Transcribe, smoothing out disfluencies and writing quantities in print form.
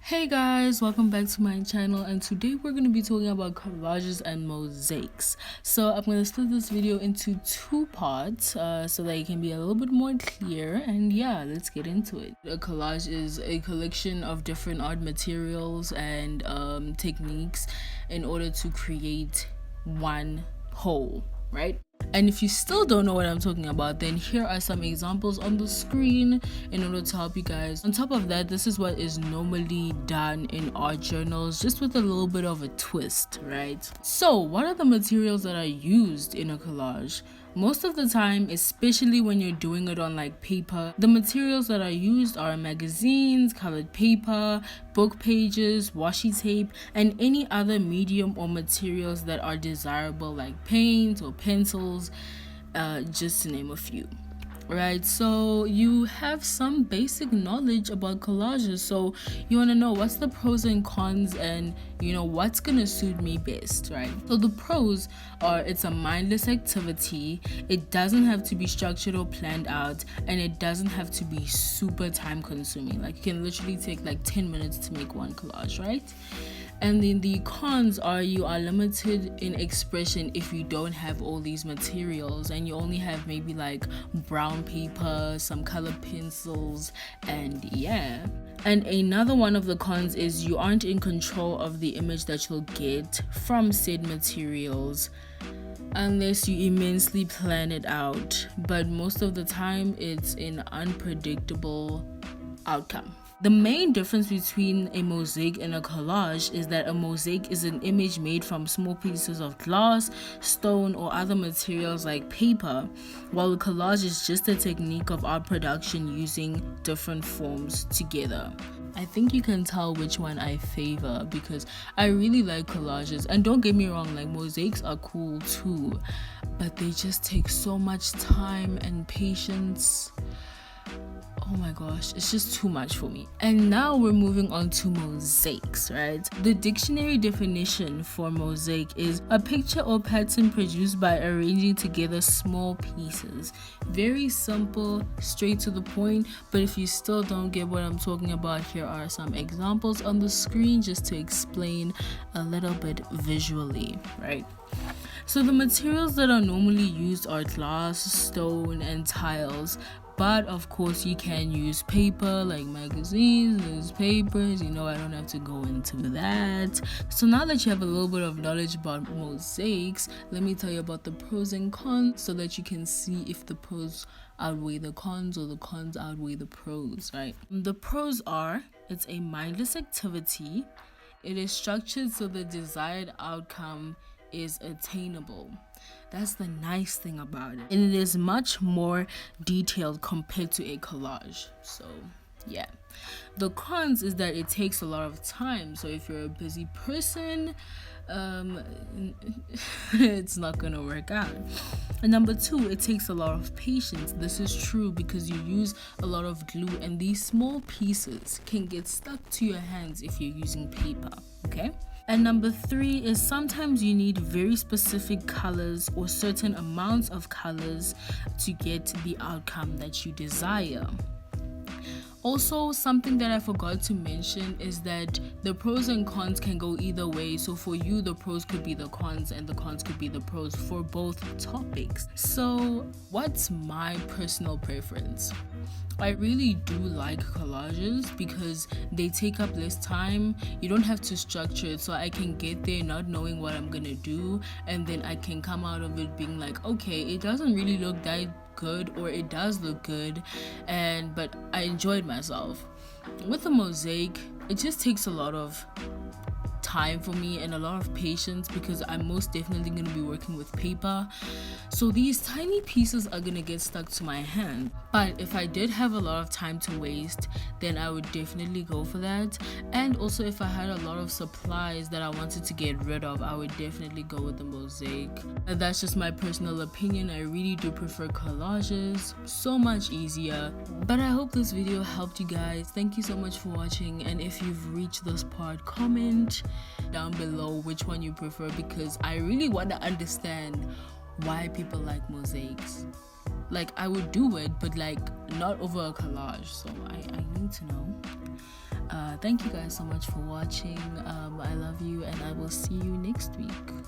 Hey guys, welcome back to my channel, and today we're going to be talking about collages and mosaics. So I'm going to split this video into two parts so that it can be a little bit more clear, and yeah, let's get into it. A collage is a collection of different art materials and techniques in order to create one whole, right? And if you still don't know what I'm talking about, then here are some examples on the screen in order to help you guys. On top of that, this is what is normally done in art journals, just with a little bit of a twist, right? So what are the materials that are used in a collage? Most of the time, especially when you're doing it on like paper, the materials that are used are magazines, colored paper, book pages, washi tape, and any other medium or materials that are desirable like paint or pencils, just to name a few. Right, so you have some basic knowledge about collages, so you want to know what's the pros and cons, and you know what's gonna suit me best, right? So the pros are it's a mindless activity, it doesn't have to be structured or planned out, and it doesn't have to be super time consuming. Like, you can literally take like 10 minutes to make one collage, right? And then the cons are you are limited in expression if you don't have all these materials and you only have maybe like brown paper, some colored pencils, and yeah. And another one of the cons is you aren't in control of the image that you'll get from said materials unless you immensely plan it out, but most of the time it's an unpredictable outcome. The main difference between a mosaic and a collage is that a mosaic is an image made from small pieces of glass, stone, or other materials like paper, while a collage is just a technique of art production using different forms together. I think you can tell which one I favor because I really like collages, and don't get me wrong, like mosaics are cool too, but they just take so much time and patience. Oh my gosh, it's just too much for me. And now we're moving on to mosaics, right? The dictionary definition for mosaic is a picture or pattern produced by arranging together small pieces. Very simple, straight to the point, but if you still don't get what I'm talking about, here are some examples on the screen just to explain a little bit visually, right? So the materials that are normally used are glass, stone, and tiles. But of course you can use paper like magazines, newspapers, you know, I don't have to go into that. So now that you have a little bit of knowledge about mosaics, let me tell you about the pros and cons so that you can see if the pros outweigh the cons or the cons outweigh the pros, right? The pros are it's a mindless activity, it is structured so the desired outcome is attainable. That's the nice thing about it, and it is much more detailed compared to a collage. So yeah, the cons is that it takes a lot of time, so if you're a busy person, it's not gonna work out. And number two, it takes a lot of patience. This is true because you use a lot of glue, and these small pieces can get stuck to your hands if you're using paper, okay? And number three is sometimes you need very specific colors or certain amounts of colors to get the outcome that you desire. Also, something that I forgot to mention is that the pros and cons can go either way. So for you, the pros could be the cons and the cons could be the pros for both topics. So what's my personal preference? I really do like collages because they take up less time. You don't have to structure it, so I can get there not knowing what I'm gonna do, and then I can come out of it being like, okay, it doesn't really look that good, or it does look good, but I enjoyed myself. With a mosaic, it just takes a lot of time for me and a lot of patience because I'm most definitely going to be working with paper, so these tiny pieces are going to get stuck to my hand. But if I did have a lot of time to waste, then I would definitely go for that. And also if I had a lot of supplies that I wanted to get rid of, I would definitely go with the mosaic. And that's just my personal opinion. I really do prefer collages, so much easier. But I hope this video helped you guys. Thank you so much for watching, and if you've reached this part, comment down below which one you prefer because I really want to understand why people like mosaics. Like, I would do it, but like not over a collage, so I need to know. Thank you guys so much for watching. I love you, and I will see you next week.